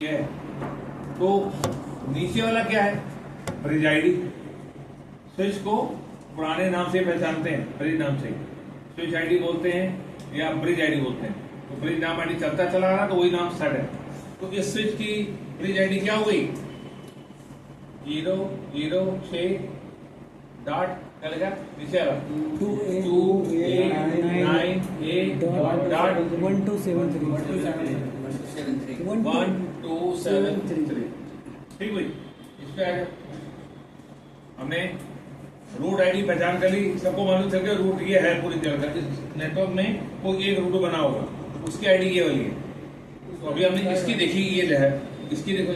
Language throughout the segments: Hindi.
है। तो नीचे वाला क्या है? Bridge ID. स्विच को पुराने नाम से पहचानते हैं, ब्रिज नाम से स्विच आईडी बोलते हैं या ब्रिज आईडी बोलते हैं। तो ब्रिज नाम आईडी चलता चला रहा तो वही नाम सेट है। तो इस स्विच की ब्रिज आईडी क्या हो गई? 006 डॉट क्या लिखा नीचे वाला 2898 डॉट 1273 ठीक भाई। इस पे आएगा। हमने रूट आईडी पहचान कर ली, सबको मालूम चल गया रूट ये है पूरी तरह का। इस नेटवर्क में कोई एक रूट बना होगा, उसकी आईडी ये वाली है। तो अभी हमने इसकी देखी, ये जो है इसकी देखो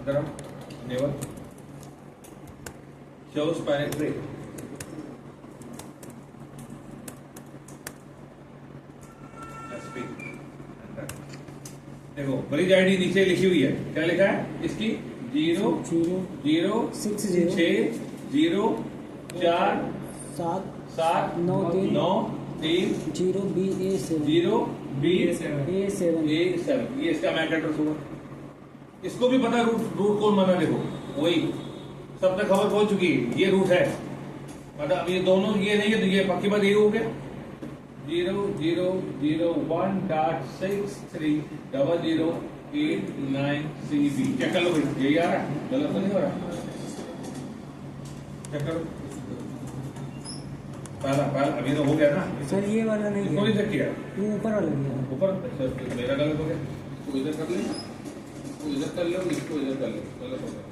जरा। Never shows penetrate। देखो ब्रिज आईडी नीचे लिखी हुई है, क्या लिखा है इसकी? 0060793 ये इसका मैक एड्रेस होगा। इसको भी पता रूट कौन बना, देखो वही सब तक खबर पहुंच चुकी है, ये रूट है। मतलब अब ये दोनों ये नहीं है तो ये पक्की बात ये हो गया 0001.630089CB। चेक कर लो भाई, यही आ रहा है, गलत तो नहीं हो रहा। चेक करो पहला अभी तो हो गया ना सर। ये वाला नहीं इसको नहीं चेक किया, वो ऊपर वाला गया। ऊपर मेरा गलत हो गया। इसको इधर कर ले, इसको इधर कर लो, इसको इधर कर लो, गलत हो गया।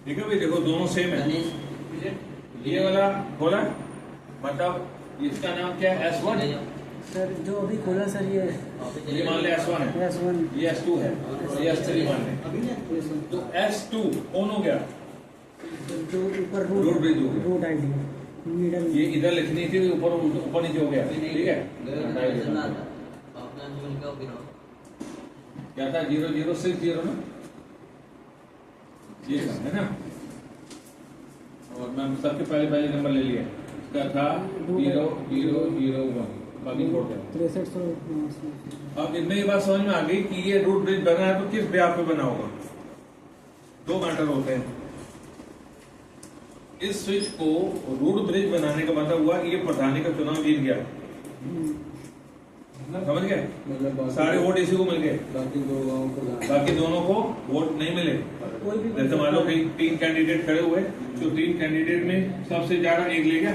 ठीक है भाई, देखो दोनों सेम है। ये वाला खोला, मतलब इसका नाम क्या है? S1 सर जो अभी खोला सर ये मान ले S1 है, S1 ये S2 है, ये S3 मान ले। तो S2 कौन हो गया? जो ऊपर रूट ब्रिज हो गया। रूट आईडी मिडल ये इधर लिखनी थी, ऊपर नीचे हो गया। ठीक है, क्या था? 0060 ना, ये है ना। और मैं सबके पहले नंबर ले लिया, इसका था 0001, बाकी छोड़ दिया। 6300। अब इनमें ये बात समझ में आ गई कि ये रूट ब्रिज बना है तो किस ब्याह पे बना होगा। दो मैटर होते हैं। इस स्विच को रूट ब्रिज बनाने का मतलब हुआ कि ये प्रधानी का चुनाव जीत गया, समझ गए? सारे वोट इसी को मिल गए, बाकी दोनों को वोट नहीं मिले। जैसे मान लो कहीं 3 कैंडिडेट खड़े हुए, तो 3 कैंडिडेट में सबसे ज्यादा एक ले गया,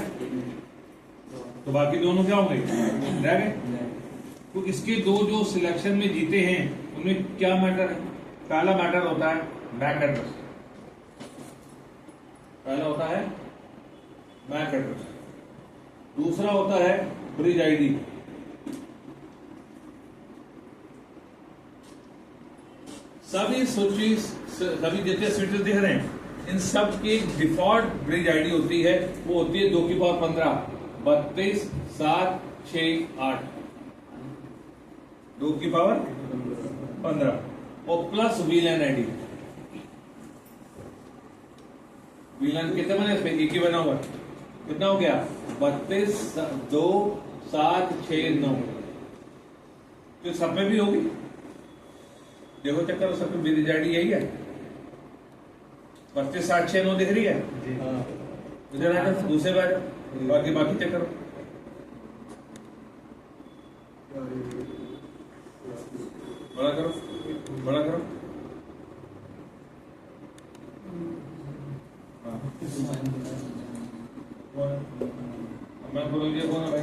तो बाकी दोनों क्या होंगे? रह गए। तो इसके दो जो सिलेक्शन में जीते हैं उनमें क्या मैटर है? पहला मैटर होता है मैक एड्रेस, पहला होता है मैक एड्रेस, दूसरा होता है ब्रिज आईडी। सभी स्विचेस, सभी जितने स्विचेस दिख रहे हैं, इन सब की डिफॉल्ट ब्रिज आईडी होती है, वो होती है 2 की पावर 15 32 7 6 8 2 की पावर 15 और प्लस वीलैन आईडी। वीलैन कितने बने इसमें? एक ही बना हुआ, कितना हो गया? 32 2 7 6 9। तो सब में भी होगी, देखो चेक करो, सब में ब्रिज आईडी यही है। 32 7 6 9 दिख रही है। इधर आ जाओ, दूसरे बार बाकी चेक करो। बड़ा करो, बड़ा करो। मैं बोलो ये कौन है भाई?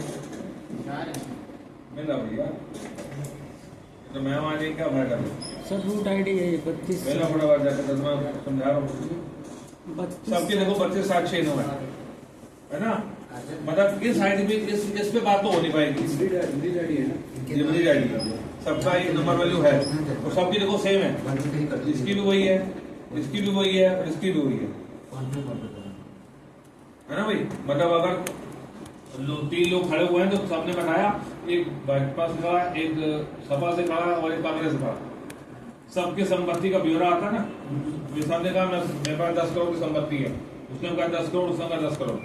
मिला भैया, तो मैं वहां नहीं क्या भर कर सर रूट आईडी है 32। मेरा बड़ा बात जाकर मैं समझा रहा हूँ सबके। देखो 32 7 6 9 है ना। मतलब इस आईडी पे इस पे बात तो हो नहीं पाएगी। ब्रिज आईडी है ना, ये ब्रिज आईडी सबका एक नंबर वैल्यू है, और सबकी देखो सेम है। इसकी भी वही है, इसकी भी वही है, और इसकी भी वही है ना भाई। मतलब अगर 3 लोग खड़े हुए हैं तो सबने बताया एक भाजपा से खड़ा, एक सपा से खड़ा और एक कांग्रेस से खड़ा। सबके संपत्ति का ब्यौरा आता ना, वे सब ने कहा मेरे पास 10 करोड़ की संपत्ति है, उसने कहा 10 करोड़, उसने कहा 10 करोड़।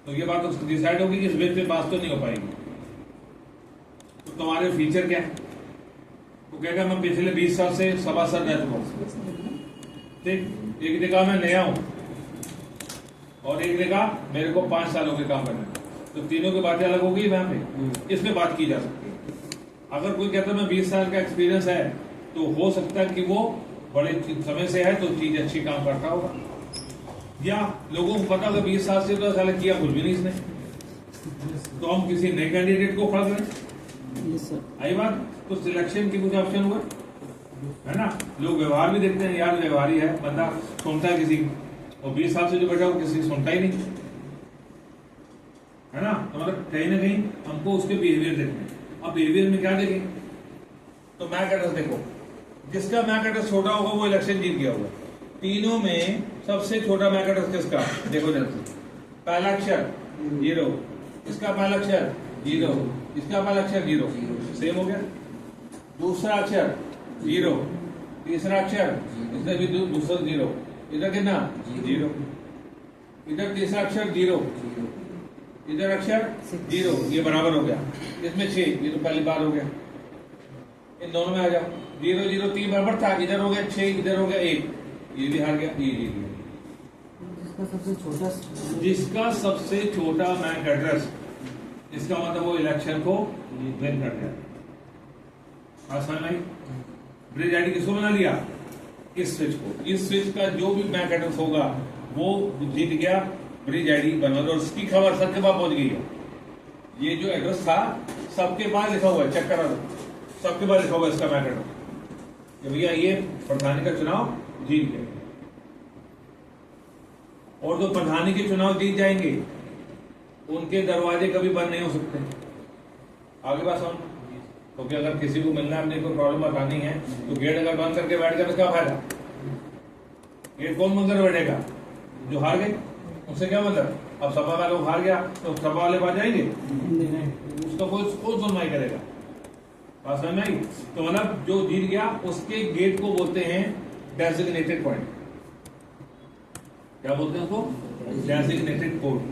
तो ये बात तो डिसाइड होगी कि इस बेस पे बात तो नहीं हो पाएगी। तो तुम्हारे फीचर क्या है? वो कहेगा मैं पिछले 20 साल से सभासद रह चुका हूँ, ठीक। एक जगह मैं नया हूं और एक जगह मेरे को 5 साल हो गए काम करने, तो तीनों की बातें अलग होगी वहां पे, इसमें बात की जा सकती है। अगर कोई कहता है मैं 20 साल का एक्सपीरियंस है, तो हो सकता है कि वो बड़े समय से है तो चीज अच्छी काम करता होगा, या लोगों को पता होगा 20 साल से तो साल किया कुछ भी नहीं इसने, तो हम किसी नए कैंडिडेट को खड़ा करें। आई बात, तो सिलेक्शन की कुछ ऑप्शन हुआ है ना। लोग व्यवहार भी देखते हैं, यार व्यवहारी है बंदा, सुनता है किसी, और 20 साल से जो बैठा वो किसी सुनता ही नहीं है ना। तो मतलब कहीं ना कहीं हमको उसके बिहेवियर देखते हैं। अब बिहेवियर में क्या देखें, तो मैक एड्रेस देखो, जिसका मैक एड्रेस छोटा होगा वो इलेक्शन जीत गया होगा। तीनों में सबसे छोटा मैक एड्रेस किसका, देखो जल्दी। पहला अक्षर 0, इसका पहला अक्षर 0, इसका पहला अक्षर 0, सेम हो गया। दूसरा अक्षर 0, तीसरा अक्षर इसमें भी दूसरा 0, इधर कितना 0, इधर तीसरा अक्षर 0, इधर अक्षर 0, ये बराबर हो गया। इसमें 6, ये तो पहली बार हो गया। इन दोनों में आ जाओ, 0 0 3 बराबर था, इधर हो गया 6, इधर हो गया 1, ये भी हार गया, ये जीत गया। जिसका सबसे छोटा मैक एड्रेस, इसका मतलब वो इलेक्शन को विन कर गया। ब्रिज आईडी किसको बना लिया, इस स्विच को। इस स्विच का जो भी मैक एड्रेस होगा वो जीत गया, ब्रिज आईडी बना। और उसकी खबर सबके पास पहुंच गई है। ये जो एड्रेस था सबके पास लिखा हुआ है, चेक करा दो, सबके पास लिखा हुआ है इसका मैक एड्रेस। भैया ये प्रधानी का चुनाव जीत गया। और जो प्रधानी के चुनाव जीत जाएंगे उनके दरवाजे कभी बंद नहीं हो सकते। आगे बात सुन, क्योंकि अगर किसी को मिलना है, अपनी कोई प्रॉब्लम बतानी है, तो गेट अगर बंद करके बैठ गया तो क्या फायदा। गेट कौन बंद कर बैठेगा, जो हार गए, उससे क्या मतलब। अब सपा वाले हार गया तो सपा वाले पास जाएंगे, उसका कोई सुनवाई करेगा। बात समझ में आई। तो मतलब जो जीत गया उसके गेट को बोलते हैं डेजिग्नेटेड पॉइंट। क्या बोलते हैं उसको, डेजिग्नेटेड पॉइंट।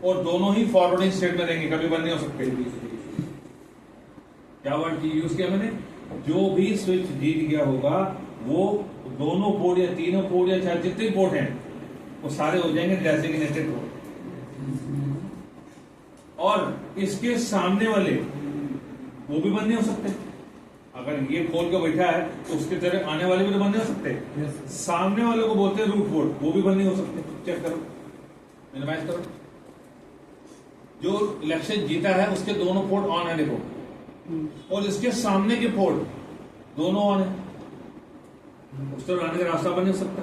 और दोनों ही फॉरवर्डिंग स्टेट में रहेंगे, कभी बंद नहीं हो सकते। क्या वर्ड यूज किया मैंने, जो भी स्विच जीत गया होगा वो दोनों पोर्ट या तीनों पोर्ट या चाहे जितने पोर्ट हैं वो सारे हो जाएंगे डेजिग्नेटेड पोर्ट। और इसके सामने वाले वो भी बंद नहीं हो सकते। अगर ये खोल के बैठा है तो उसके तरफ आने वाले भी तो बंद नहीं हो सकते। सामने वाले को बोलते हैं रूट पोर्ट, वो भी बंद नहीं हो सकते। चेक करो, मिनिमाइज करो। जो इलेक्शन जीता है उसके दोनों पोर्ट ऑन है, देखो, और इसके सामने के पोर्ट दोनों ऑन है, उस तरह आने का रास्ता बन नहीं सकता।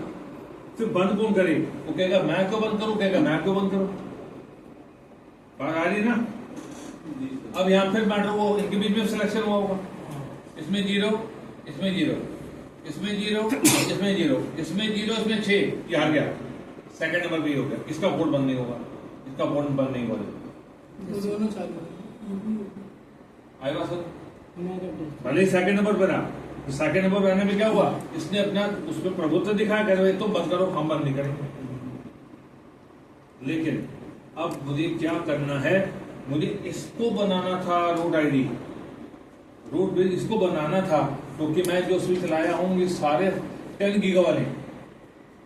फिर बंद कौन करे, वो कहेगा मैं क्यों बंद करूं, कहेगा मैं क्यों बंद करूं। बात आ रही ना। अब यहां फिर मैटर वो इनके बीच में सिलेक्शन हुआ होगा, इसमें 0, इसमें 0, इसमें 0, इसमें 0, इसमें 0, इसमें 6, ये हार गया। सेकंड नंबर भी हो गया, इसका वोट बंद नहीं होगा, इसका वोट बंद नहीं होगा। आई बात सर, भले सेकंड नंबर पर आ, तो सेकंड नंबर पर आने में क्या हुआ, इसने अपना उसमें प्रभुत्व दिखाया, कह रहे तुम बंद करो, हम बंद नहीं करेंगे। लेकिन अब मुझे क्या करना है, मुझे इसको बनाना था रोड आईडी, रोड ब्रिज इसको बनाना था, क्योंकि मैं जो स्विच लाया हूं ये सारे 10 गीगा वाले,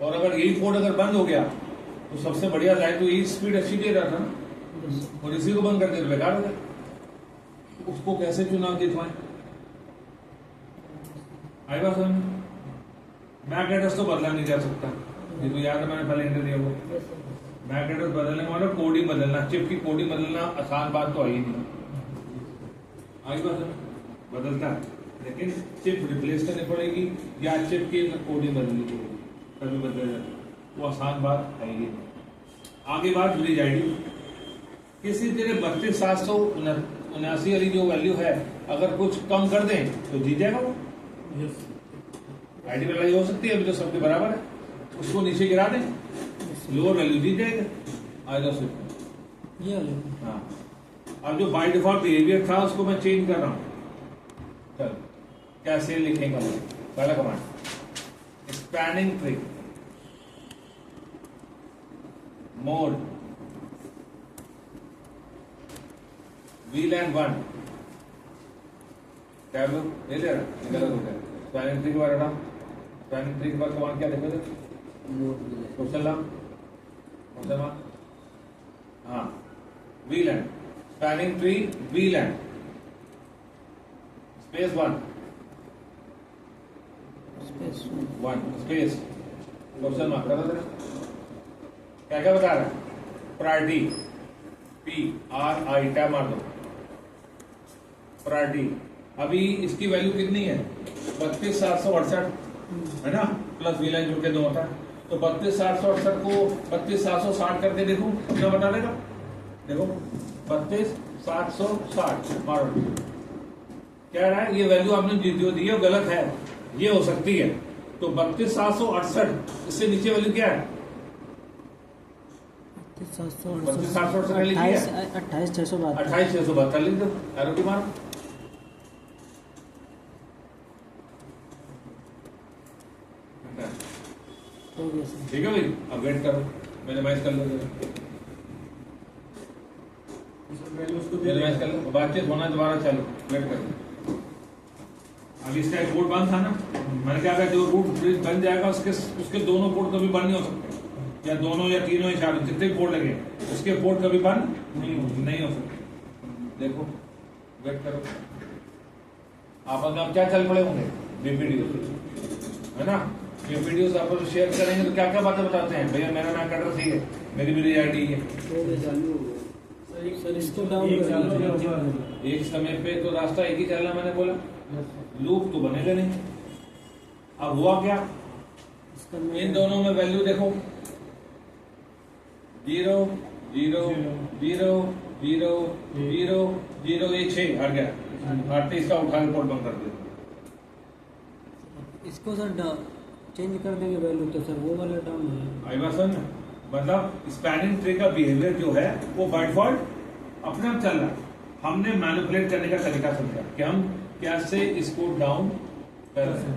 और अगर यही पोर्ट अगर बंद हो गया तो सबसे बढ़िया लाइन तो यही स्पीड अच्छी दे रहा था ना, और इसी को बंद कर दिया बेकार हो गया। उसको कैसे चुनाव जितवाएं। आई बात समझ, मैक एड्रेस तो बदला नहीं जा सकता, ये तो याद है मैंने पहले इंटर दिया वो। मैक एड्रेस बदलने का मतलब कोडिंग बदलना, चिप की कोडिंग बदलना आसान बात तो आई नहीं। आई बात बदलता है, लेकिन चिप रिप्लेस करनी पड़ेगी या चिप की कोडिंग बदलनी पड़ेगी, कभी बदल वो आसान बात आएगी। आगे बात ब्रिज आईडी, किसी तरह 32,779 वाली जो वैल्यू है अगर कुछ कम कर दें तो जीत जाएगा वो। आईडी वाला हो सकती है, अभी तो सबके बराबर है, उसको नीचे गिरा दें, लोअर वैल्यू जीत जाएगा। आएगा सिर्फ ये, हाँ अब जो बाय डिफॉल्ट बिहेवियर था उसको मैं चेंज कर रहा हूं। चलो कैसे लिखेंगे? पहला command spanning tree mode VLAN 1 क्या लो ले ले रहा गलत हो गया। स्पैनिंग ट्री के बारे में स्पैनिंग ट्री के बाद कमांड क्या देखो क्वेश्चन मार्क हाँ VLAN spanning tree VLAN space 1 space question mark कर दो। क्या क्या बता रहा है? प्रायोरिटी PRI टैब मार दो। प्रायोरिटी अभी इसकी वैल्यू कितनी है? 32,768 है ना, प्लस VLAN जुड़ के 2 होता है। तो 32,768 को 32,760 करके देखो क्या बता देगा। देखो 32,760 मारो। क्या रहा है? ये वैल्यू आपने जो दी है वो गलत है, ये हो सकती है। तो 32,768 इससे नीचे वैल्यू क्या है? 32,768 लिखी है 28,672 लिख दो। एरो की मारो। ठीक है भाई, अब वेट करो, मिनिमाइज कर लो, मिनिमाइज कर लो, बातचीत होना दोबारा चालू, वेट करो। अब इसका एक पोर्ट बंद था ना, मैंने क्या कहा जो रूट ब्रिज बन जाएगा उसके दोनों पोर्ट कभी बंद नहीं हो सकते, या दोनों या तीनों या चारों जितने पोर्ट लगे उसके पोर्ट कभी बंद नहीं हो सकते। देखो वेट करो, आप अगर क्या चल पड़े होंगे वीडियो है ना, ये वीडियोस आप लोग शेयर करेंगे तो क्या क्या बातें बताते हैं, भैया मेरा नाम एड्रेस ही है, मेरी मेरी आईडी है। एक समय पे तो रास्ता एक ही चलना, मैंने बोला लूप तो बनेगा नहीं। अब हुआ क्या, इन दोनों में वैल्यू देखो 0 0 0 0 0 0, ये 6 हट गया, 38 का उठा के पोर्ट बंद कर दिया। इसको सर चेंज कर देंगे वैल्यू तो सर वो वाला डाउन है। आई बात समझ, मतलब स्पैनिंग ट्री का बिहेवियर जो है वो बाय डिफॉल्ट अपने आप चल रहा है। हमने मैनिपुलेट करने का तरीका समझा कि हम कैसे इसको डाउन कर रहे हैं।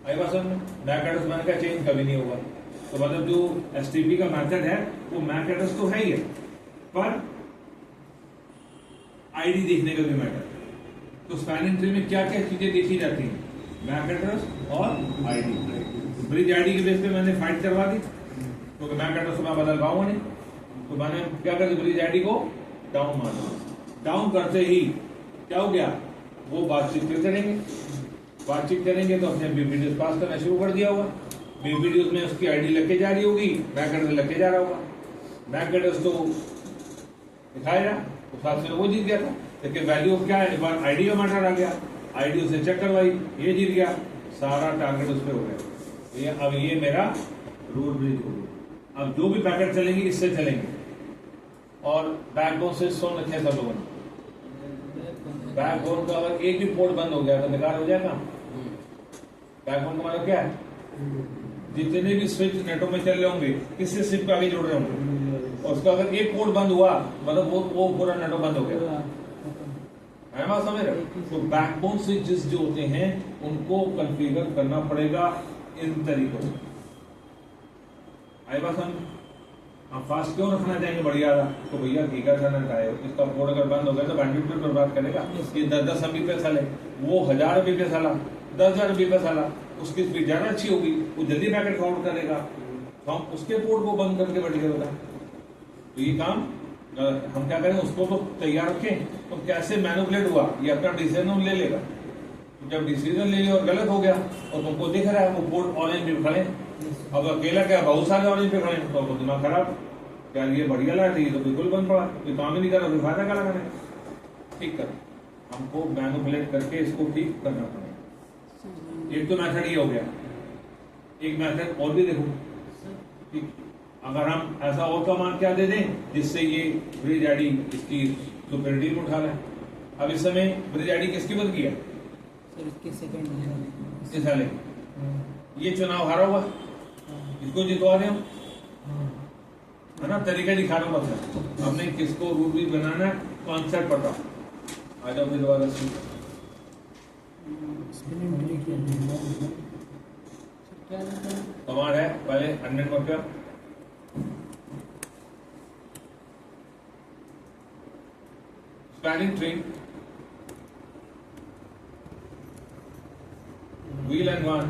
आई बात समझ, मैक एड्रेस मैंने का चेंज कभी नहीं होगा। तो मतलब जो एसटीपी का मेथड है वो मैक एड्रेस तो है ही है, पर आईडी देखने का भी मैटर। तो स्पैनिंग ट्री में क्या क्या चीजें देखी जाती हैं, मैक एड्रेस और आईडी। ब्रिज आईडी के बेस पे मैंने फाइट करवा दी, क्योंकि मैक एड्रेस को मैं बदल पाऊंगा नहीं, तो मैंने क्या कर दिया, ब्रिज आईडी को डाउन मारा। डाउन करते ही क्या हो गया, वो बातचीत करेंगे तो अपने वीडियोस पास करना शुरू कर दिया होगा। वीडियोस में उसकी आईडी लग के जा रही होगी, मैक एड्रेस लग के जा रहा होगा। मैक एड्रेस तो दिखाएगा, तो साथ से वो जीत गया था, लेकिन वैल्यू क्या है, एक बार आईडी में मैटर आ गया, आईडी उसे चेक करवाई, ये जीत गया, सारा टारगेट उस पर हो गया। अब ये मेरा रूट ब्रिज हो गया। अब जो भी पैकेट चलेंगे इससे चलेंगे, और बैकबोन से सुन रखे सब लोगों ने, बैकबोन का अगर एक भी पोर्ट बंद हो गया तो बेकार हो जाएगा। बैकबोन का मतलब क्या है, जितने भी स्विच नेटों में चल रहे होंगे किससे सिप पे आगे जुड़ रहे होंगे, और उसका अगर एक पोर्ट बंद हुआ मतलब वो पूरा नेटो बंद हो गया। है बात समझ रहे? तो बैकबोन स्विचेस जो होते हैं उनको कॉन्फ़िगर करना पड़ेगा इन तरीकों से। आई बात समझ, आप फास्ट क्यों रखना चाहेंगे बढ़िया था, तो भैया गीगाथन है, इसका पोर्ट अगर बंद हो गया तो बैंडविड्थ पे बर्बाद करेगा। ये 10-10 MB चले, वो 1000 MB चला, 10,000 MB चला, उसकी स्पीड ज्यादा अच्छी होगी, वो जल्दी पैकेट काउंट करेगा, तो हम उसके पोर्ट को बंद करके बैठ गए होता। तो ये काम हम क्या करें, उसको तो तैयार रखें। तो कैसे मैनिपुलेट हुआ, ये अपना डिसीजन ले लेगा। जब डिसीजन ले लिया और गलत हो गया और तुमको दिख रहा है वो पोर्ट ऑरेंज पे खड़े, अब अकेला क्या बहुत सारे ऑरेंज पे खड़े, तो दिमाग खराब, क्या ये बढ़िया लाइट है, ये तो बिल्कुल बंद पड़ा, ये काम ही नहीं कर रहा, फिर फायदा क्या लगाने। ठीक कर, हमको मैनिपुलेट करके इसको ठीक करना पड़ेगा। एक तो मेथड ये हो गया, एक मेथड और भी देखो। ठीक, अगर हम ऐसा और कमांड क्या दे दें जिससे ये ब्रिज आईडी इसकी सुपरिटी को उठा रहा है। अब इस समय ब्रिज आईडी किसकी बंद किया, इस वाले, ये चुनाव हारा हुआ, इसको जितवा दें, है ना, तरीका दिखा रहा हूँ बस। हमने किसको रूट ब्रिज बनाना है, कॉन्सेप्ट पता। आ जाओ फिर दोबारा से। कमांड है पहले 100 पर क्या, spanning tree, wheel and one,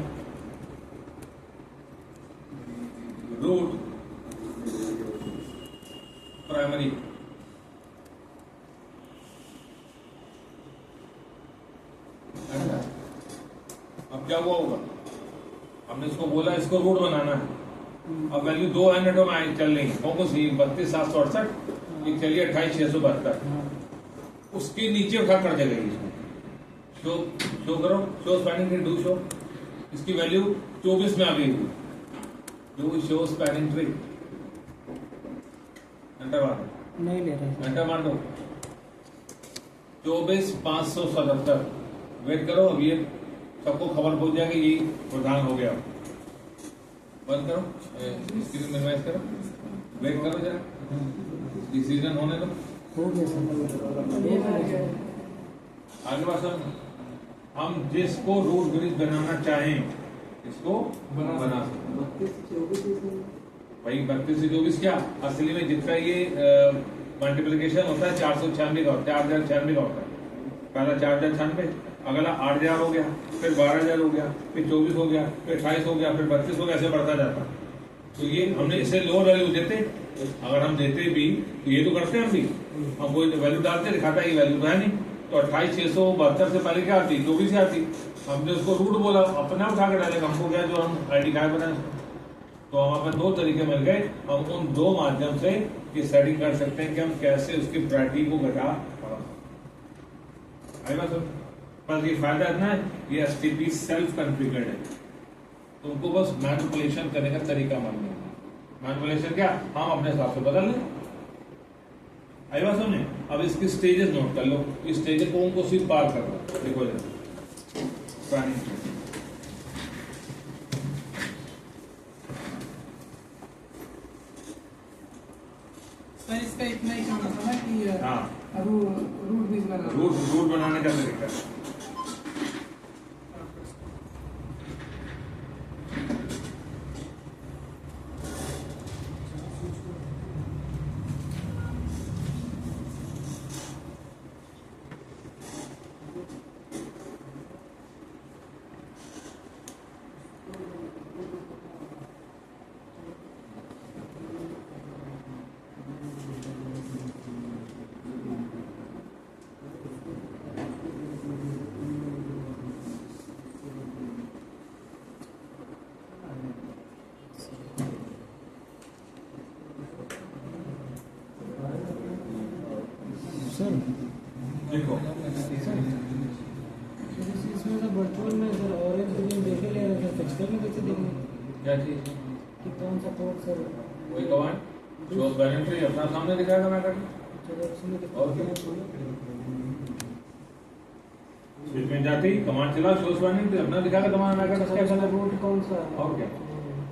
root, primary। अब क्या हुआ होगा, हमने इसको बोला इसको रूट बनाना है। अब वैल्यू 2 यूनिटों में आई चल रही कौन कौन सी, 32,768, एक चलिए 28,672, उसके नीचे उठा कर चलेगी इसमें। शो करो, show spanning tree, do show. इसकी वैल्यू 24 में आ गई थी, do show spanning tree. Enter मार दो, नहीं ले रहा एंटर मार दो। 24,577, वेट करो। अब ये सबको खबर पहुंच जाएगी, यही प्रधान हो गया। बंद करो, स्क्रीन मिनिमाइज करो, वेट करो जरा, डिसीजन होने दो। हो गया सर। आगे बात सुनो, हम जिसको रूट ब्रिज बनाना चाहें इसको बना सकते भाई। 32 से 24 क्या, असली में जितना ये मल्टीप्लिकेशन होता है 496 का होता है, 4096 का होता है। पहला 4096, अगला 8000 हो गया, फिर 12000 हो गया, फिर 24 हो गया, फिर 28 हो गया, फिर 32 हो गया, ऐसे बढ़ता जाता। तो ये हमने इससे लोअर वैल्यू देते, अगर हम देते भी तो ये तो करते हैं हम भी, हम कोई वैल्यू डालते दिखाता है ये वैल्यू तो है नहीं। तो 28,672 से पहले क्या आती, 24 आती। हमने उसको रूट बोला, अपने उठा के डालेगा, हमको क्या जो हम आईडी कार्ड बनाए। तो हमारे पास 2 तरीके मिल गए, हम उन 2 माध्यम से ये सेटिंग कर सकते हैं कि हम कैसे उसकी प्रायोरिटी को घटा। बस ये फायदा इतना है, ये एसटीपी सेल्फ कॉन्फ़िगर्ड है, तुमको बस मैनिपुलेशन करने का तरीका मालूम है। मैनिपुलेशन क्या, हम अपने हिसाब से बदल लें। आई बात समझे। अब इसकी स्टेजेस नोट कर लो, इस स्टेज को उनको सिर्फ पार करना। देखो सर इसका इतना ही काम था ना कि हाँ, रूट बनाने का तरीका। सर देखो इसमें तो वर्चुअल में सर ऑरेंज ग्रीन देखे ले रहे थे, पिक्चर में कैसे देंगे क्या चीज, कि कौन सा कोड सर। वही कमांड शो स्पैनिंग ट्री अपना सामने दिखाएगा मैं करके। चलो इसमें और क्या? स्विच में जाती कमांड चला शो स्पैनिंग ट्री अपना दिखाएगा, तुम्हारा मैं करके क्या चला। रूट कौन सा है? और क्या,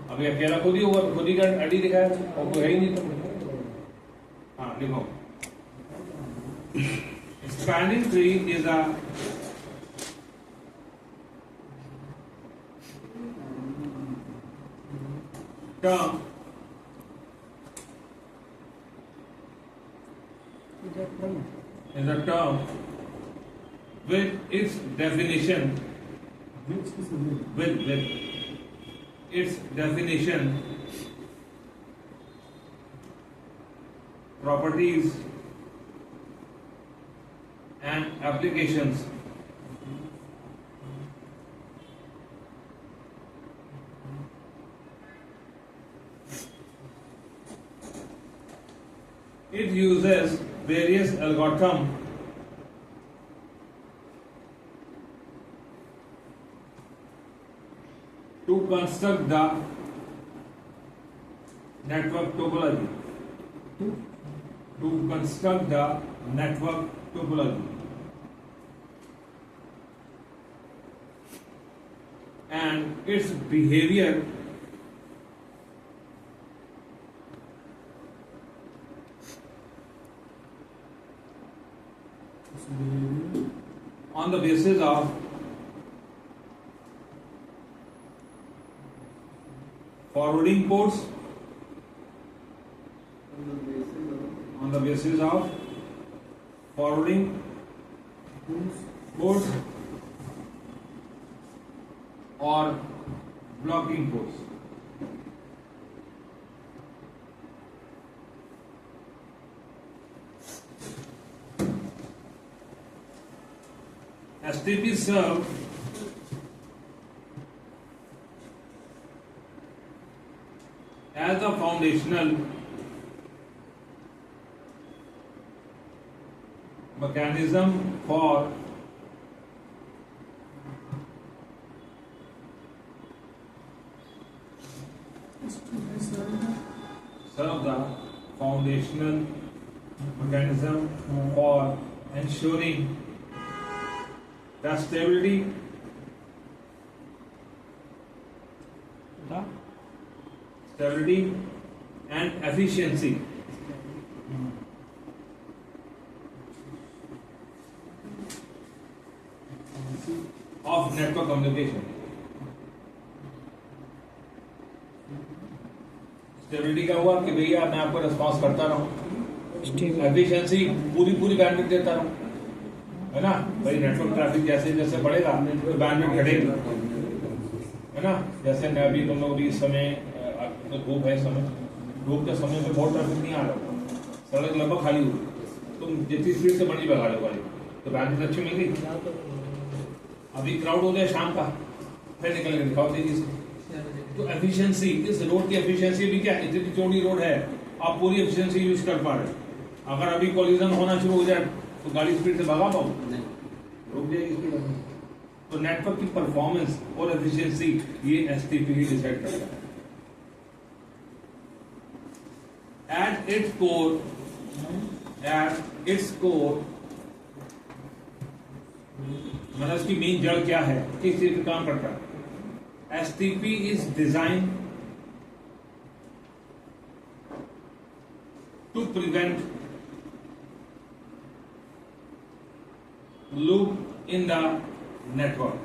अब ये अकेला खुद ही होगा तो खुद ही का आईडी दिखाएगा, और कोई है ही नहीं तो। हाँ लिखो, spanning tree is a term is a term with its definition with its definition, properties and applications it uses various algorithms to construct the network topology. To construct the network topology. And its behavior on the basis of forwarding ports, on the basis of forwarding ports or blocking ports. STP serve as the foundational mechanism for serve the foundational mechanism for ensuring the stability and efficiency of network communication. Stability का हुआ कि भैया मैं आपको रिस्पॉन्स करता रहूं, एफिशिएंसी पूरी बैंडविड्थ देता रहूं, है ना भाई। नेटवर्क ट्रैफिक जैसे जैसे बढ़ेगा तो बैंडविड्थ घटेगी, है ना। जैसे मैं अभी तुम लोग भी इस समय तो धूप है, समय धूप के समय में बहुत ट्रैफिक नहीं आ रहा, सड़क लगभग खाली हुई, तुम जितनी स्पीड से बढ़ी भगा लो गाड़ी तो बैंडविड्थ अच्छी मिल गई। अभी क्राउड हो गया शाम का, फिर निकलेंगे, दिखाओ तेजी से। तो एफिशिएंसी, इस रोड की एफिशिएंसी भी क्या, इतनी चौड़ी रोड है, आप पूरी एफिशिएंसी यूज कर पा रहे। अगर अभी कोलिजन होना शुरू हो जाए तो गाड़ी स्पीड से भगा पाओ, रुक जाएगी स्पीड। तो नेटवर्क की परफॉर्मेंस और एफिशिएंसी ये एसटीपी ही डिसाइड करता है। At its core, मतलब इसकी मेन जड़ क्या है, किस चीज पे काम करता है। STP is designed to prevent loop in the network.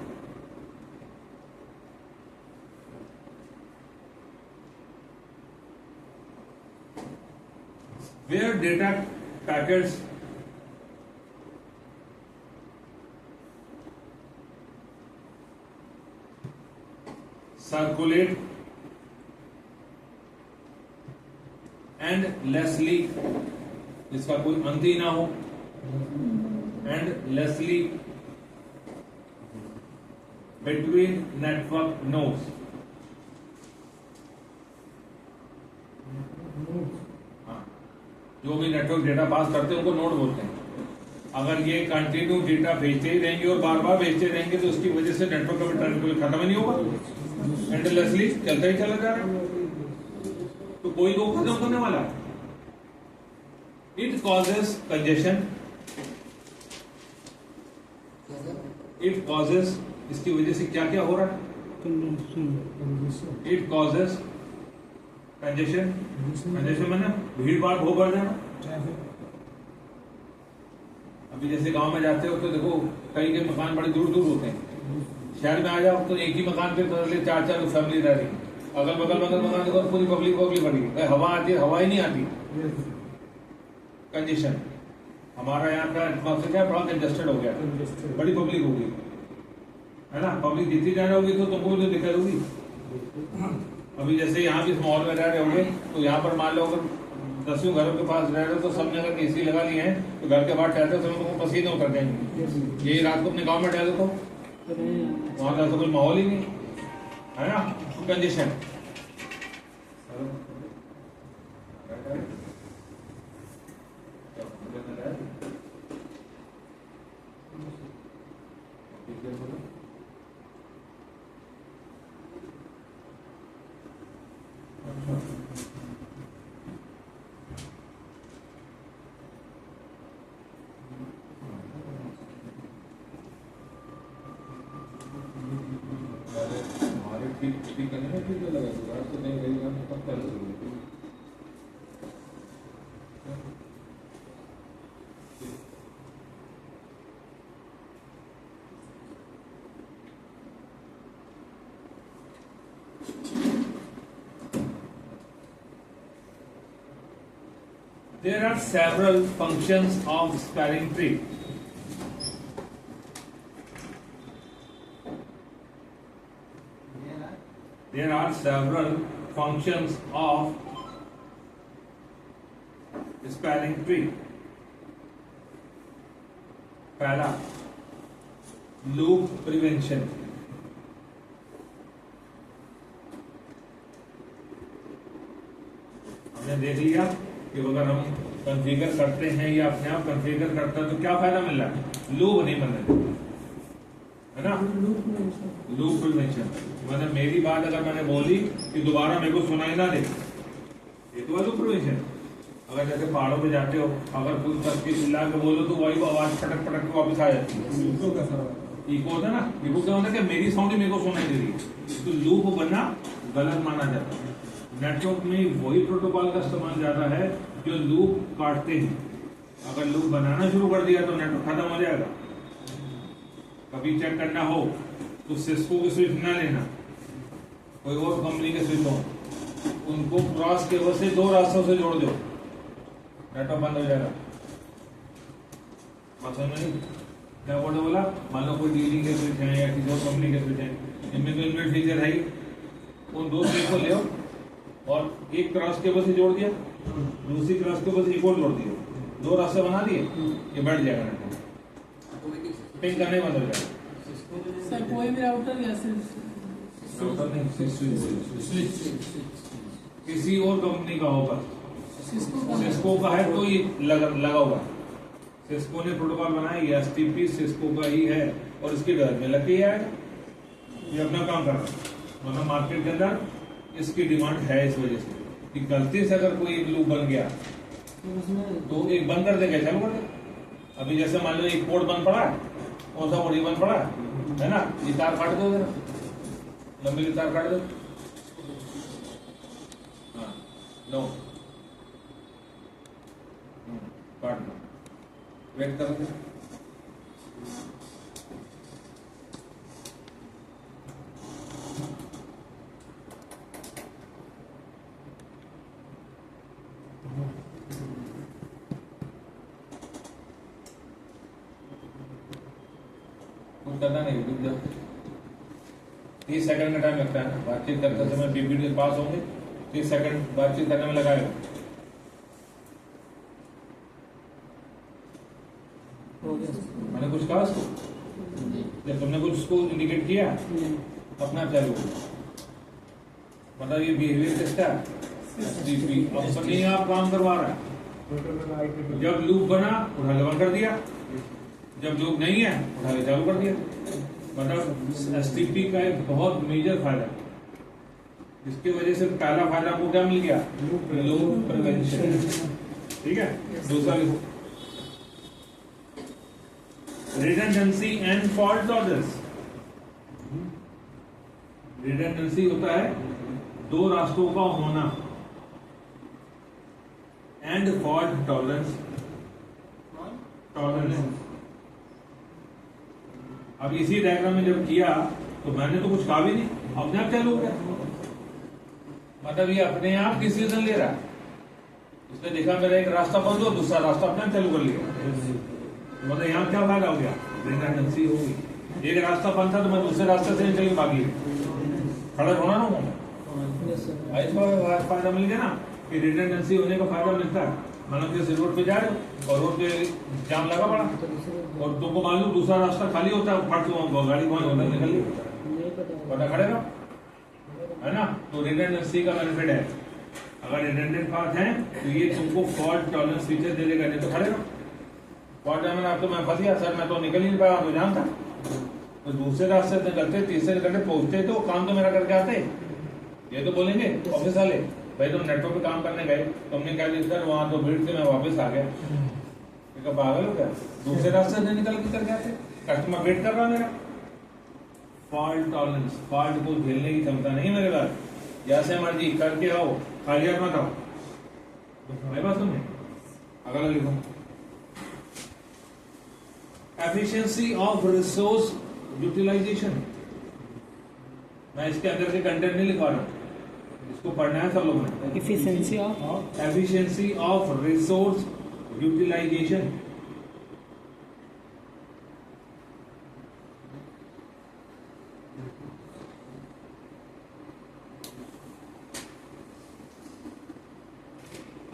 Where data packets circulate endlessly, इसका कोई अंत ही ना हो, endlessly between network nodes. जो भी नेटवर्क डेटा पास करते हैं उनको नोड बोलते हैं। अगर ये कंटिन्यू डेटा भेजते ही रहेंगे और बार बार भेजते रहेंगे तो उसकी वजह से नेटवर्क का ट्रैफिक खत्म ही नहीं होगा, एंडलेसली चलता ही चला जा रहा है, तो कोई वो खत्म करने वाला। It causes congestion, it causes, इसकी वजह से क्या क्या हो रहा है, इट कॉजेस कंजेशन, कंजेशन मैंने भीड़ भाड़ हो बढ़ जाना। अभी जैसे गांव में जाते हो तो देखो कई के मकान बड़े दूर दूर होते हैं, शहर में आ जाओ तो एक ही मकान पे तो 4-4 फैमिली रह रही, अगल बगल मकान देखो पूरी पब्लिक भरी, हवा आती है, हवा ही नहीं आती, कंजेशन। हमारा यहाँ का क्या बड़ा कंजेस्टेड हो गया, बड़ी पब्लिक होगी, है ना। पब्लिक जितनी ज्यादा होगी तो तुमको भी दिक्कत होगी। अभी जैसे यहाँ भी माहौल में रह रहे होंगे तो यहाँ पर मान लो अगर 10 घरों के पास रह रहे हो तो सबने अगर एसी लगा लिए हैं तो घर के बाहर ठहरते समय तुमको पसीने उतर जाएंगे। यही रात को अपने गांव में ठहरो तो वहां का कोई माहौल ही नहीं, है ना। कंडीशन ठीक करने में ठीक लगा तो नहीं रहेगा तब कर सकते। There are several functions of sparring tree. There are several functions of sparring tree. पहला, लूप प्रिवेंशन. हमने देख लिया कि अगर हम कॉन्फ़िगर करते हैं या अपने आप कॉन्फ़िगर करते हैं तो क्या फायदा मिल रहा है? लूप नहीं बनने देते, है ना? लूप प्रिवेंशन मतलब मेरी बात अगर मैंने बोली कि दोबारा मेरे को सुनाई ना दे, ये तो लूप प्रिवेंशन. अगर जैसे पहाड़ों पे जाते हो, अगर कोई सबके चिल्ला के बोलो तो वही आवाज पटक पटक के वापस आ जाती है. इको होता है ना, इको क्या होता है कि मेरी साउंड ही मेरे को सुनाई दे रही है. तो लूप बनना गलत माना जाता है. नेटवर्क में वही प्रोटोकॉल का इस्तेमाल ज्यादा है जो लूप काटते हैं. अगर लूप बनाना शुरू कर दिया तो नेटवर्क खत्म हो जाएगा. कभी चेक करना हो तो सिस्को के स्विच ना लेना, कोई और कंपनी के स्विच हो, उनको क्रॉस केबल से 2 रास्तों से जोड़ दो, नेटवर्क बंद हो जाएगा. बात समझ नहीं क्या बोला? मान लो कोई डीलिंग के स्विच है या किसी और कंपनी के स्विच है, इनमें तो इनबिल्ट फीचर है ही. उन 2 स्विच को ले और एक क्रॉस केबल से जोड़ दिया, दूसरी क्रॉस केबल से एक और जोड़ दिया, 2 रास्ते बना दिए, ये बैठ जाएगा नेटवर्क. पिंग करने बंद हो जाएगा. सर कोई भी राउटर या राउटर नहीं, स्विच किसी और कंपनी का होगा. सिस्को का है तो ये लगा हुआ. सिस्को ने प्रोटोकॉल बनाया, एसटीपी सिस्को का ही है और इसके डर में लग के आएगा. ये अपना काम कर रहा है. मतलब मार्केट के अंदर इसकी डिमांड है इस वजह से कि गलती से अगर कोई एक लूप बन गया तो एक बंद कर देगा, चालू कर दे. अभी जैसे मान लो एक पोर्ट बंद पड़ा है, कौन सा पोर्ट बंद पड़ा है ना, ये तार काट दो, लंबी तार काट दो. हाँ, नो काट दो, वेट करोगे. कुछ करना नहीं, रुक जाओ. 30 सेकंड का टाइम लगता है ना बातचीत करते समय. पीपीटी के पास होंगे, 30 सेकंड बातचीत करने में लगाएगा. मैंने कुछ कहा उसको? जब तुमने कुछ उसको इंडिकेट किया अपना चालू, मतलब ये बिहेवियर टेस्ट है. अपने आप काम करवा रहा है. जब लूप बना उठा के बंद कर दिया, जब लूप नहीं है उठा के चालू कर दिया. मतलब एसटीपी का एक बहुत मेजर फायदा, जिसकी वजह से पहला फायदा आपको क्या मिल गया? Loop prevention. ठीक है. दूसरा लिखो, redundancy and fault tolerance. Redundancy होता है 2 रास्तों का होना, एंड फॉल्ट टॉलरेंस. अब इसी डायग्राम में जब किया तो मैंने तो कुछ कहा भी नहीं, अपने आप चालू हो गया. मतलब ये अपने आप डिसीजन ले रहा है. उसने देखा मेरा एक रास्ता बंद हो, दूसरा रास्ता अपने आप चालू कर लिया. मतलब यहाँ क्या फायदा हो गया? रिडंडेंसी हो गई. एक रास्ता बंद था तो मैं दूसरे रास्ते से चली भागी, खड़ा होना ना हूँ. इसका फायदा मिल गया ना कि रिडंडेंसी होने का फायदा मिलता है. मतलब जैसे रोड पे जा रहे हो और रोड पे जाम लगा पड़ा और तुमको मालूम दूसरा रास्ता खाली होता है, फट गाड़ी कौन होता है, निकल ली, पता खड़ेगा, है ना. तो रिडंडेंसी का बेनिफिट है. अगर रिडंडेंट पाथ है तो ये तुमको फॉल्ट टॉलरेंस फीचर दे देगा, नहीं तो खड़ेगा. फॉल्ट में आपको मैं फंस गया सर, मैं तो निकल ही नहीं पाया, तो जान था. तो दूसरे रास्ते से निकलते, तीसरे निकलते, पहुंचते तो काम तो मेरा करके आते. ये तो बोलेंगे ऑफिस वाले, भाई तुम नेटवर्क पे काम करने गए, तुमने क्या लिखा वहां तो भीड़ से मैं वापस आ गया. पागल हो क्या? दूसरे रास्ते से निकल के करके आते, कस्टमर वेट कर रहा मेरा. फॉल्ट टॉलरेंस, फॉल्ट को झेलने की क्षमता नहीं मेरे पास. जैसे मर्जी करके आओ, खाली हाथ मत आओ. मेरे पास तुमने अगला लिखो, एफिशिएंसी ऑफ रिसोर्स यूटिलाइजेशन. मैं इसके अंदर के कंटेंट नहीं लिखवा रहा हूं, इसको पढ़ना है सब लोगों ने। efficiency of efficiency of resource utilisation.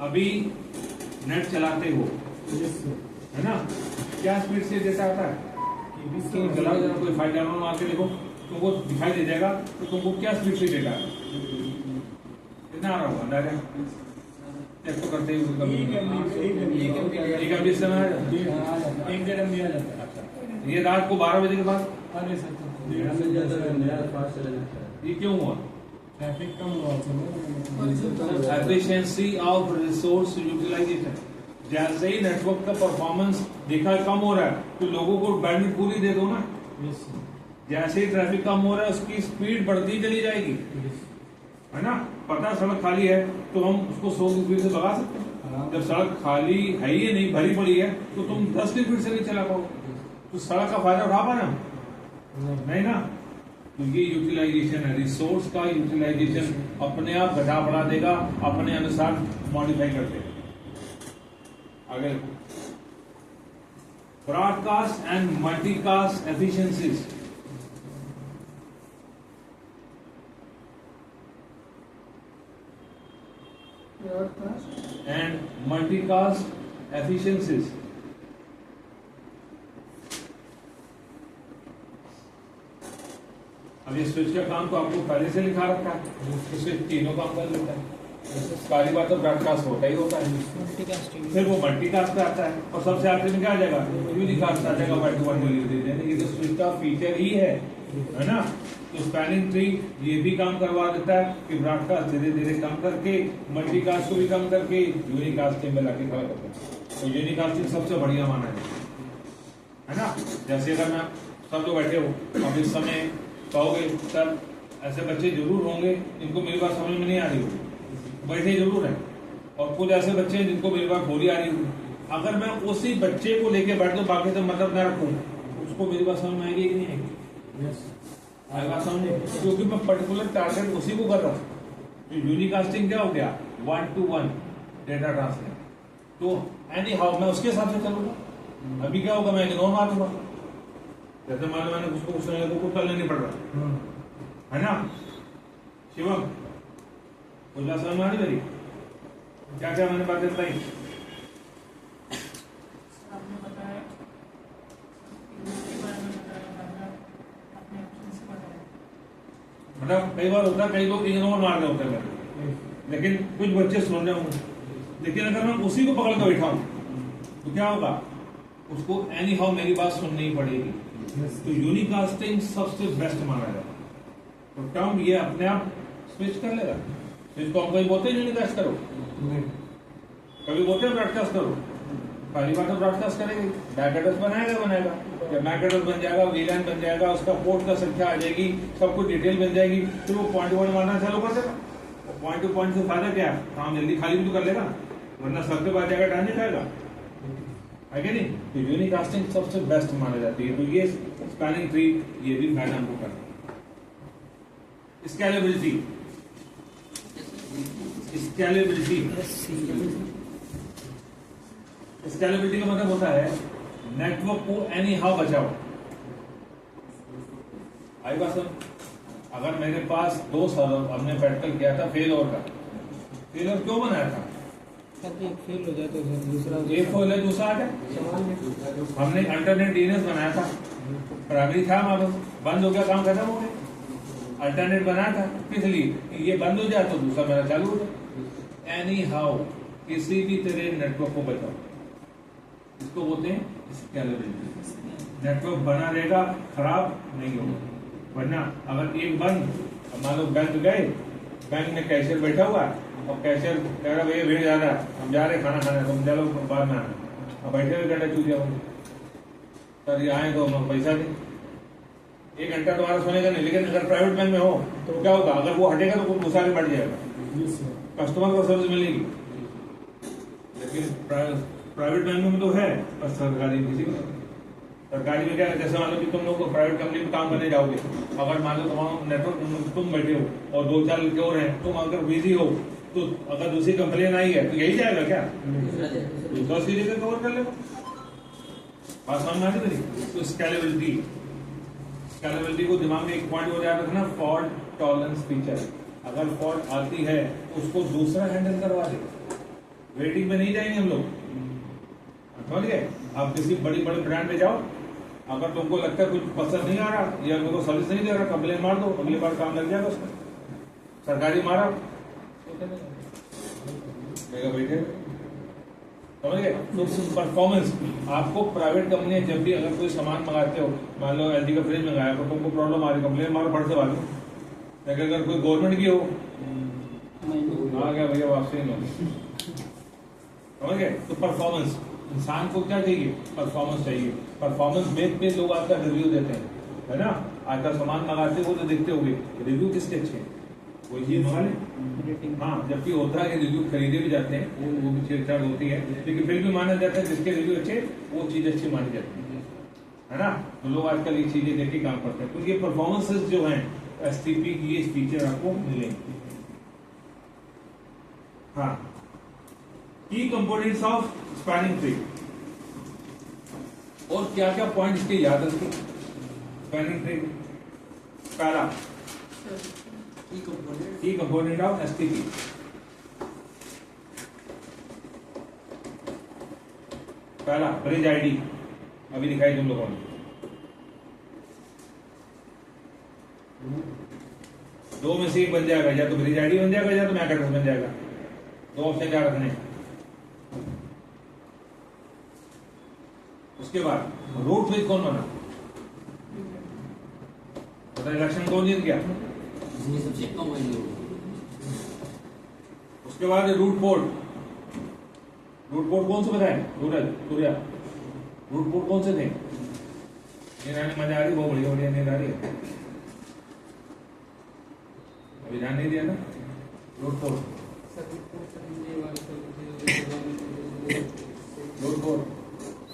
अभी नेट चलाते हो है ना, क्या स्पीड से डेटा आता है? चलाओ जरा कोई फाइल डाउनलोड मार के देखो, तुमको दिखाई दे जाएगा तो तुमको क्या स्पीड से डेटा है, कितना आ रहा होगा अंदाजा? चेक तो करते ही कभी एक MB से में 1.5 MB आ जाता है। अच्छा, ये रात को 12 बजे के बाद ये क्यों हुआ? ट्रैफिक कम हुआ एफिशिएंसी ऑफ रिसोर्स यूटिलाइजेशन। जैसे ही नेटवर्क का परफॉर्मेंस देखा कम हो रहा है तो लोगों को बैंडविड्थ पूरी दे दो ना। जैसे ही ट्रैफिक कम हो रहा है उसकी स्पीड बढ़ती चली जाएगी, है ना। पता सड़क खाली है तो हम उसको 100 की स्पीड से भगा सकते हैं। जब सड़क खाली है ही नहीं, भरी पड़ी है, तो तुम 10 की स्पीड से नहीं चला पाओ, तो सड़क का फायदा उठा पाना नहीं ना। तो ये यूटिलाइजेशन है, रिसोर्स का यूटिलाइजेशन अपने आप घटा बढ़ा देगा, अपने अनुसार मॉडिफाई कर देगा। आगे broadcast and multicast efficiencies. And multicast efficiencies. अब ये स्विच का काम तो आपको पहले से लिखा रखा है, स्विच तीनों काम कर लेता है। सारी बात तो ब्रॉडकास्ट होता ही होता है, फिर वो मल्टीकास्ट पे आता है और सबसे आखिर में क्या आ जाएगा? यूनिकास्ट आ जाएगा, 1-to-1 डिलीवरी देने। ये तो स्विच का फीचर ही है ना। तो स्पैनिंग ट्री ये भी काम करवा देता है कि ब्रॉडकास्ट धीरे धीरे कम करके, मल्टीकास्ट को भी कम करके यूनिकास्टिंग में लाके खड़ा करता है। तो यूनिकास्टिंग सबसे बढ़िया माना है ना। जैसे अगर मैं सब लोग बैठे हो, अब इस समय कहोगे सर ऐसे बच्चे जरूर होंगे जिनको मेरी बात समझ में नहीं आ रही होगी, बैठे जरूर है, और कुछ ऐसे बच्चे हैं जिनको मेरी बात बोली आ रही होगी। अगर मैं उसी बच्चे को लेके बैठ दो, बाकी से मतलब न रखूं, उसको मेरी बात समझ में आएगी कि नहीं आएगी? आएगा समझे, क्योंकि मैं पर्टिकुलर टारगेट उसी को कर रहा हूँ। तो यूनिकास्टिंग क्या हो गया? 1-to-1 data transfer. तो एनी हाउ मैं उसके हिसाब से चलूंगा। अभी क्या होगा? मैं इग्नोर मारूंगा। जैसे मान लो मैंने उसको कुछ करना नहीं पड़ रहा, है ना। शिवम कुछ बात समझ में आ रही मेरी? क्या क्या मैंने बातें बताई? आपने बताया मतलब कई बार होता है, कई लोग इग्नोर मार रहे होते हैं, लेकिन कुछ बच्चे सुन रहे होंगे। लेकिन अगर मैं उसी को पकड़ कर बैठा हूं तो क्या होगा? उसको एनी हाउ मेरी बात सुननी ही पड़ेगी। तो यूनिकास्टिंग सबसे बेस्ट माना जाता है। तो टर्म ये अपने आप स्विच कर लेगा। स्विच को हम कभी बोलते हैं यूनिकास्ट करो, कभी बोलते हैं ब्रॉडकास्ट करो। पहली बार तो ब्रॉडकास्ट करेगी, बैक एड्रेस बनाएगा। जब बैक एड्रेस बन जाएगा, वीलैन बन जाएगा, उसका पोर्ट का संख्या आ जाएगी, सब कुछ डिटेल बन जाएगी, फिर वो पॉइंट मारना चालू कर देगा। पॉइंट टू पॉइंट से फायदा क्या है? काम जल्दी खाली भी तो कर लेगा, वरना सबके बाद जाएगा टाइम नहीं खाएगा, है कि नहीं। तो यूनिकास्टिंग सबसे बेस्ट मानी जाती है। तो ये स्पैनिंग ट्री ये भी फायदा हमको करता है। स्केलेबिलिटी का मतलब होता है नेटवर्क को एनी हाउ बचाओ। आई बात समझ? अगर मेरे पास 2 सर्वर हमने प्रैक्टिकल किया था फेलओवर का, फेलओवर क्यों बनाया था? एक फेल हो जाए तो दूसरा एक फेल है, दूसरा आ जाए। हमने अल्टरनेट डीएनएस बनाया था, प्राइमरी था हमारे पास, बंद हो गया, काम खत्म हो गया। अल्टरनेट बनाया था किस लिए? ये बंद हो जाए तो दूसरा मेरा चालू हो जाए। एनी हाउ किसी भी तरह नेटवर्क को बचाओ, इसको बोलते हैं स्केलेबिलिटी। नेटवर्क बना रहेगा, खराब नहीं होगा। वरना अगर एक बंद, मान लो बैंक गए, बैंक में कैशियर बैठा हुआ है और कैशियर कह रहा भैया भीड़ ज्यादा है, हम जा रहे खाना खाने, तुम चलो बाद में आना। अब बैठे हुए घंटा चूतिया होंगे, सर ये आए तो हम पैसा दें। 1 घंटा तुम्हारा सोने का नहीं, लेकिन अगर प्राइवेट बैंक में हो तो क्या होगा? अगर वो हटेगा तो गुस्सा भी बढ़ जाएगा, कस्टमर को सर्विस मिलेगी। लेकिन प्राइवेट बैंक में तो है, पर सरकारी किसी को सरकारी में क्या है, जैसे मान लो कि तुम लोग प्राइवेट कंपनी में काम करने जाओगे, अगर मान लो तुम्हारा नेटवर्क तुम बैठे हो और 2-4 लड़के और हैं, तुम अगर बिजी हो तो अगर दूसरी कंप्लेन आई है तो यही जाएगा क्या, दूसरा सी जगह कवर कर लेगा। बात समझ में आ रही है? तो स्केलेबिलिटी को दिमाग में एक पॉइंट हो जाए रखना, फॉल्ट टॉलरेंस फीचर। अगर फॉल्ट आती है उसको दूसरा हैंडल करवा दे, वेटिंग में नहीं जाएंगे हम लोग, समझ गए? आप किसी बड़ी ब्रांड में जाओ, अगर तुमको लगता है कुछ पसंद नहीं आ रहा या तुमको सर्विस नहीं दे रहा, कंप्लेन मार दो, अगली बार काम लग जाएगा उसमें। सरकारी मारा बैठे, समझ गए? तो परफॉर्मेंस आपको प्राइवेट कंपनी जब भी अगर कोई सामान मंगाते हो, मान लो एलजी का फ्रिज मंगाया तो तुमको प्रॉब्लम आ रही, कंप्लेन मारो, फट से भागो। लेकिन अगर कोई गवर्नमेंट की हो, आ गया भैया वापसी नहीं, समझ गए? तो परफॉर्मेंस, इंसान को क्या चाहिए? परफॉर्मेंस चाहिए। परफॉर्मेंस बेस पे लोग आपका रिव्यू देते हैं, है ना? आपका सामान मंगाते हो तो देखते होंगे रिव्यू किसके अच्छे हैं, कोई चीज मंगा ले। हाँ, जबकि होता है रिव्यू खरीदे भी जाते हैं, वो भी छेड़छाड़ होती है, लेकिन फिर भी माना जाता है जिसके रिव्यू अच्छे वो चीज अच्छी मानी जाती है ना? तो लोग आजकल ये चीजें देख के काम करते हैं। तो ये परफॉर्मेंसेस जो हैं एसटीपी की, ये फीचर आपको मिलेंगे। हाँ, की कंपोनेंट्स ऑफ स्पैनिंग ट्री, और क्या क्या पॉइंट इसके याद रखें स्पैनिंग ट्री। पहला की कंपोनेंट ऑफ एसटीपी, पहला ब्रिज आईडी, अभी दिखाई तुम लोगों ने। दो में से एक बन जाएगा, या तो ब्रिज आईडी बन जाएगा या तो मैक एड्रेस बन जाएगा। दो ऑप्शन क्या रखने। उसके बाद रूट ब्रिज कौन बना, पता इलेक्शन कौन जीत गया, सबसे कम है। उसके बाद रूट पोर्ट, रूट पोर्ट कौन से बताए, रूरल सूर्या, रूट पोर्ट कौन से थे? मजा आ रही, बहुत बढ़िया बढ़िया नींद आ रही है, अभी ध्यान नहीं दिया ना। Root port, root port,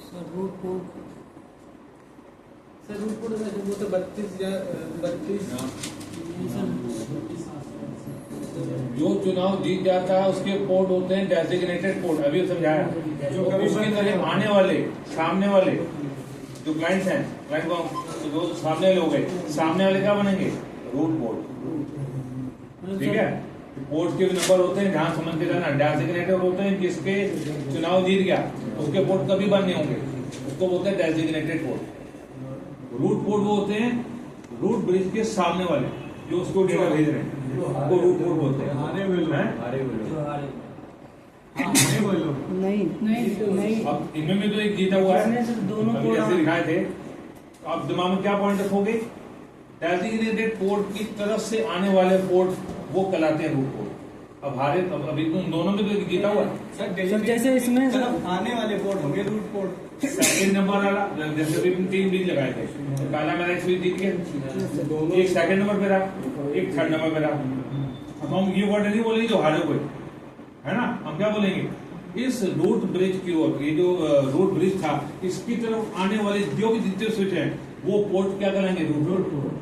sir root code वो तो 32 जो चुनाव जीत जाता है उसके पोर्ट होते हैं डेजिग्नेटेड पोर्ट, अभी समझाया। जो उसकी तरफ आने वाले सामने वाले जो क्लाइंट्स हैं, क्लाइंट को जो सामने वाले हो गए, सामने वाले क्या बनेंगे, रूट पोर्ट। ठीक है, पोर्ट के भी नंबर होते हैं, जहां समझ के जाना। डेजिग्नेटेड होते हैं जिसके चुनाव जीत गया उसके पोर्ट कभी बंद नहीं होंगे, उसको बोलते हैं डेजिग्नेटेड पोर्ट। रूट पोर्ट वो होते हैं रूट ब्रिज के सामने वाले जो उसको डेटा भेज रहे हैं, वो रूट पोर्ट बोलते हैं। नहीं अब इनमें भी तो एक जीता हुआ है, दोनों अभी जैसे दिखाए थे। अब दिमाग में क्या पॉइंट रखोगे, डेजिग्नेटेड पोर्ट की तरफ से आने वाले पोर्ट वो कहलाते हैं रूट पोर्ट। अब हारे, अब अभी तुम दोनों में तो जीता हुआ है सर, जैसे इसमें तरफ आने वाले पोर्ट होंगे रूट पोर्ट। सेकंड नंबर वाला, जैसे अभी तुम 3 बीज लगाए थे, तो पहला मैंने स्विच जीत गया, एक सेकंड नंबर पे रहा, एक थर्ड नंबर पे रहा। अब हम ये वर्ड नहीं बोलेंगे जो हारे हुए, है ना? हम क्या बोलेंगे, इस रूट ब्रिज की ओर, ये जो रूट ब्रिज था इसकी तरफ आने वाले जो भी जितने स्विच हैं वो पोर्ट क्या करेंगे, रूट पोर्ट।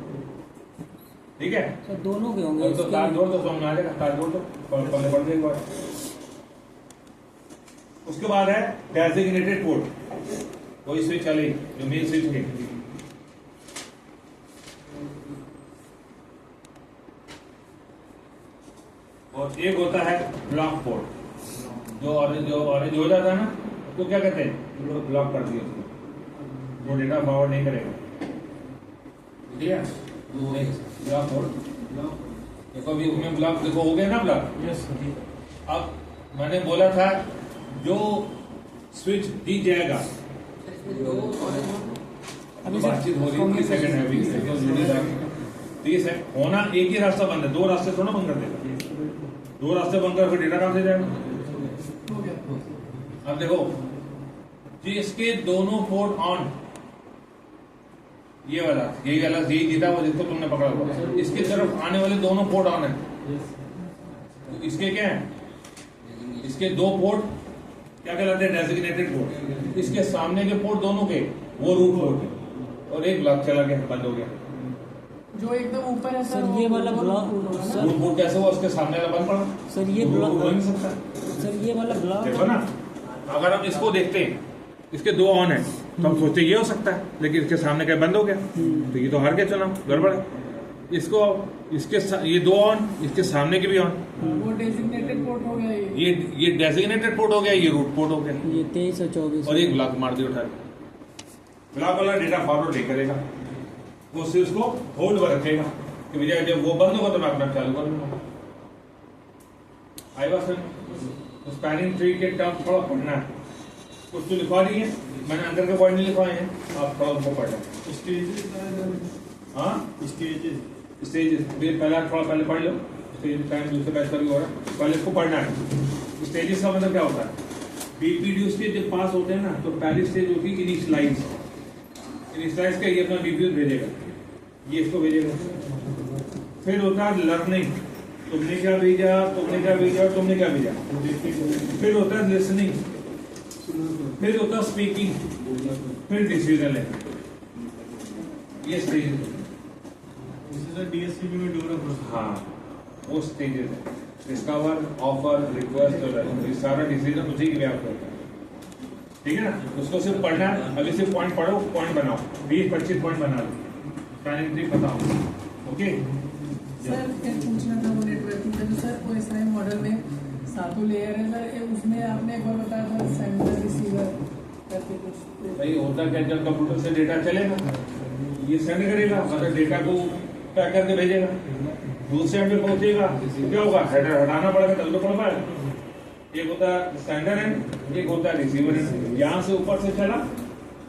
ठीक है, सर दोनों के होंगे। तो तार जोड़ तो समझ आ जाएगा, तार जोड़ तो पढ़ एक बार। उसके बाद है डेजिग्नेटेड पोर्ट, वही स्विच वाले जो मेन स्विच है। और एक होता है ब्लॉक पोर्ट, जो ऑरेंज हो जाता है ना, तो क्या कहते हैं, ब्लॉक कर दिया उसको, वो डेटा फॉरवर्ड नहीं करेगा। ठीक है, ब्लॉक पोर्ट, देखो अभी उसमें ब्लॉक देखो हो गया ना ब्लॉक। अब मैंने बोला था जो स्विच दी जाएगा, अभी बातचीत हो रही है, सेकंड है अभी, ठीक है, होना एक ही रास्ता बंद है, दो रास्ते थोड़ा बंद कर देगा, दो रास्ते बंद कर फिर डेटा कहां से जाएगा। अब देखो जिसके दोनों पोर्ट ऑन, ये वाला यही जीता वो जिसको तुमने पकड़ा हुआ, इसके तरफ आने वाले दोनों पोर्ट ऑन है, तो इसके क्या है, इसके दो पोर्ट क्या कहलाते हैं, डेजिग्नेटेड पोर्ट। इसके सामने के पोर्ट दोनों के वो रूट पोर्ट है, और एक ब्लॉक चला गया, बंद हो गया। जो एकदम ऊपर है सर ये वाला ब्लॉक सर, रूट पोर्ट कैसे हुआ? उसके सामने वाला बंद पड़ा, सर ये रूट ब्लॉक पोर्ट हो नहीं सकता। सर ये वाला ब्लॉक देखो ना, अगर हम इसको देखते हैं, इसके दो ऑन है तो हम सोचते ये हो सकता है, लेकिन इसके सामने क्या बंद हो गया, तो ये तो हार गया चुनाव, गड़बड़ है। इसको ये दो ऑन, इसके सामने के भी ऑन, वो डेजिग्नेटेड पोर्ट हो गया ये डेजिग्नेटेड पोर्ट हो गया, ये रूट पोर्ट हो गया, ये 23 और 24 और एक ब्लॉक मार दिया उठा के। ब्लॉक वाला डेटा फॉरवर्ड नहीं करेगा, वो सिर्फ उसको होल्ड पर रखेगा कि भैया जब वो बंद होगा तो मैं अपना चालू कर लूंगा। आई बात समझ? स्पैनिंग ट्री के टर्म थोड़ा पढ़ना है, कुछ तो लिखवा दिए, मैंने अंदर के पॉइंट नहीं लिखवाए हैं, आप थोड़ा उनको पढ़ना। हाँ स्टेज पहला थोड़ा पहले पढ़ लो, स्टेज टाइम दूसरे बैच कर हो रहा है, पहले इसको पढ़ना है। स्टेजेस का मतलब क्या होता है? बीपीडीयू स्टेज जब पास होते हैं ना, तो पहली स्टेज होती है इनिशियलाइज। इनिशियलाइज का ये अपना बीपीडीयू भेजेगा, ये इसको भेजेगा। फिर होता है लर्निंग, तुमने क्या भेजा, तुमने क्या भेजा, तुमने क्या भेजा। फिर होता है लिसनिंग, फिर होता है स्पीकिंग, फिर डिसीजन लेना। ये स्टेज डीएससीबी में डोरा प्रोसेस। हाँ, वो स्टेजेस है, डिस्कवर, ऑफर, रिक्वेस्ट और ये सारा डिसीजन उसी के लिए आपको होता है। ठीक है ना, उसको सिर्फ पढ़ना है। अभी सिर्फ पॉइंट पढ़ो, पॉइंट बनाओ, 20-25 पॉइंट बना लो, स्पैनिंग ट्री पता हो। ओके सर फिर पूछना था वो नेटवर्किंग का, जो सर ओएसआई मॉडल में सातों लेयर है सर, उसमें आपने एक बार बताया था सेंडर रिसीवर करके कुछ। भाई होता क्या, जब कंप्यूटर से डेटा चलेगा, ये सेंड करेगा, मतलब डेटा को पैक करके भेजेगा, दूसरे एंड पे पहुंचेगा, क्या होगा, हेडर हटाना पड़ेगा तब तो पड़ पाएगा। एक होता है सेंडर एंड, एक होता है रिसीवर एंड। यहाँ से ऊपर से चला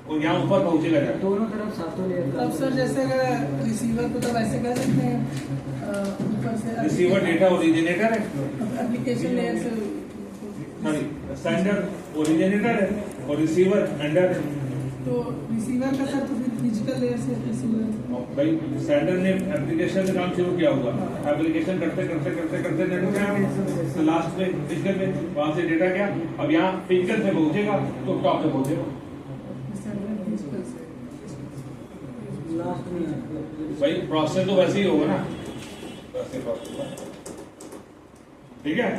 और यहाँ ऊपर पहुंचेगा जाकर, दोनों तरफ सातों लेयर का। तब सर जैसे अगर रिसीवर को तब ऐसे कर सकते हैं ऊपर से रिसीवर डेटा ओरिजिनेटर है, एप्लीकेशन लेयर से, सॉरी सेंडर ओरिजिनेटर है और रिसीवर एंडर है। तो रिसीवर का सर तो फिर फिजिकल लेयर से रिसीवर। भाई सेंडर ने एप्लीकेशन से काम शुरू किया होगा, एप्लीकेशन करते करते करते करते नेटवर्क गया, तो लास्ट में फिजिकल में, वहां से डेटा गया, अब यहाँ फिजिकल से पहुंचेगा तो टॉप पे पहुंचेगा। लास्ट में भाई प्रोसेस तो वैसे ही होगा ना, वैसे प्रोसेस होगा। ठीक है,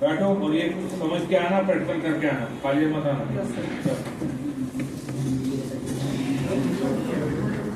बैठो और ये समझ के आना, प्रैक्टिकल करके आना, खाली मत आना।